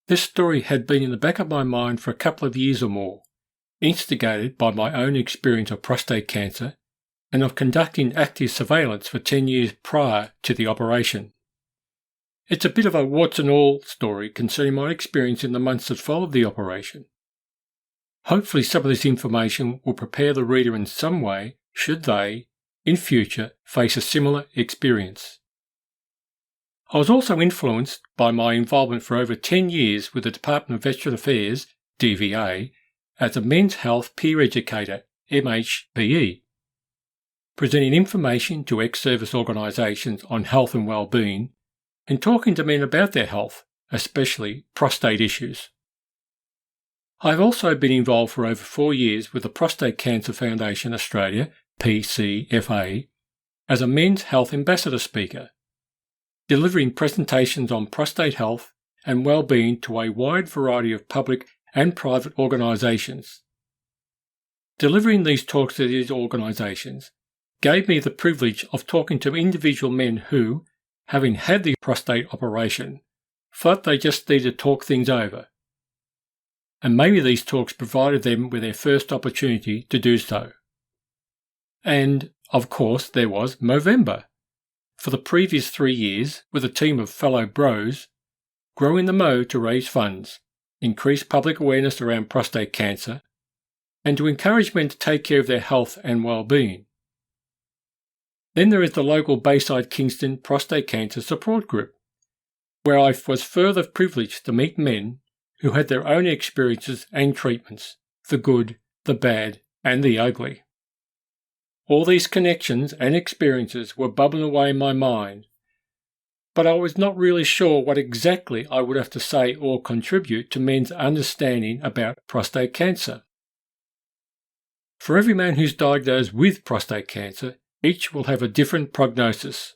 This story had been in the back of my mind for a couple of years or more, instigated by my own experience of prostate cancer and of conducting active surveillance for 10 years prior to the operation. It's a bit of a warts and all story concerning my experience in the months that followed the operation. Hopefully some of this information will prepare the reader in some way should they, in future, face a similar experience. I was also influenced by my involvement for over 10 years with the Department of Veteran Affairs, DVA, as a men's health peer educator, MHPE, presenting information to ex-service organisations on health and well-being and talking to men about their health, especially prostate issues. I have also been involved for over 4 years with the Prostate Cancer Foundation Australia, PCFA, as a men's health ambassador speaker, delivering presentations on prostate health and well-being to a wide variety of public and private organisations. Delivering these talks to these organisations gave me the privilege of talking to individual men who, having had the prostate operation, thought they just needed to talk things over. And maybe these talks provided them with their first opportunity to do so. And, of course, there was Movember. For the previous 3 years, with a team of fellow bros, growing the Mo to raise funds, increase public awareness around prostate cancer, and to encourage men to take care of their health and well-being. Then there is the local Bayside Kingston Prostate Cancer Support Group, where I was further privileged to meet men who had their own experiences and treatments, the good, the bad, and the ugly. All these connections and experiences were bubbling away in my mind, but I was not really sure what exactly I would have to say or contribute to men's understanding about prostate cancer. For every man who's diagnosed with prostate cancer, each will have a different prognosis.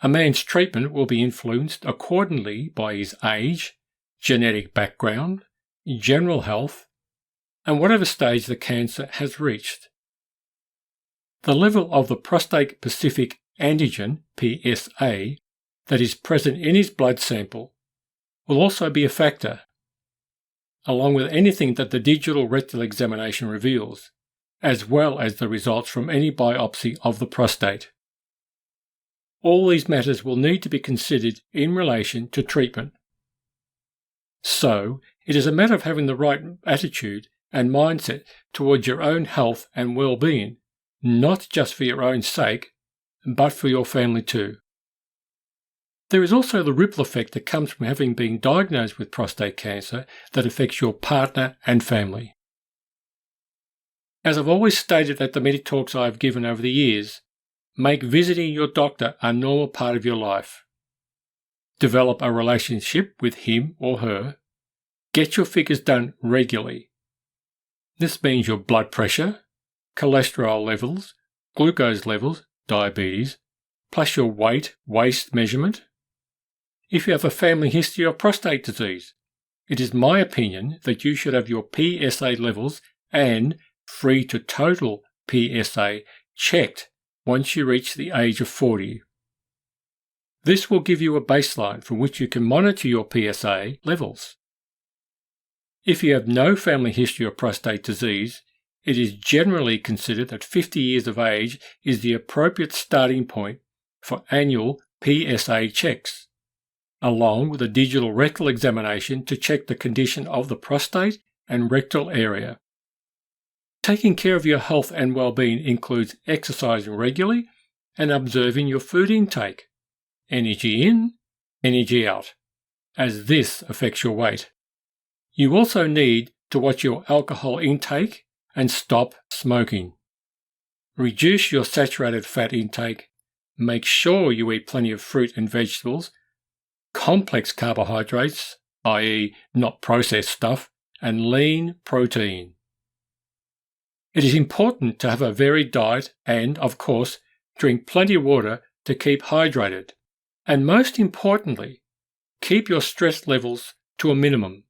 A man's treatment will be influenced accordingly by his age, genetic background, general health, and whatever stage the cancer has reached. The level of the prostate-specific antigen, PSA, that is present in his blood sample will also be a factor, along with anything that the digital rectal examination reveals, as well as the results from any biopsy of the prostate. All these matters will need to be considered in relation to treatment. So, it is a matter of having the right attitude and mindset towards your own health and well-being, not just for your own sake, but for your family too. There is also the ripple effect that comes from having been diagnosed with prostate cancer that affects your partner and family. As I've always stated at the many talks I have given over the years, make visiting your doctor a normal part of your life. Develop a relationship with him or her. Get your figures done regularly. This means your blood pressure, cholesterol levels, glucose levels, diabetes, plus your weight, waist measurement. If you have a family history of prostate disease, it is my opinion that you should have your PSA levels and free to total PSA checked once you reach the age of 40. This will give you a baseline from which you can monitor your PSA levels. If you have no family history of prostate disease, it is generally considered that 50 years of age is the appropriate starting point for annual PSA checks, along with a digital rectal examination to check the condition of the prostate and rectal area. Taking care of your health and well-being includes exercising regularly and observing your food intake, energy in, energy out, as this affects your weight. You also need to watch your alcohol intake and stop smoking. Reduce your saturated fat intake, make sure you eat plenty of fruit and vegetables, complex carbohydrates, i.e. not processed stuff, and lean protein. It is important to have a varied diet and, of course, drink plenty of water to keep hydrated. And most importantly, keep your stress levels to a minimum.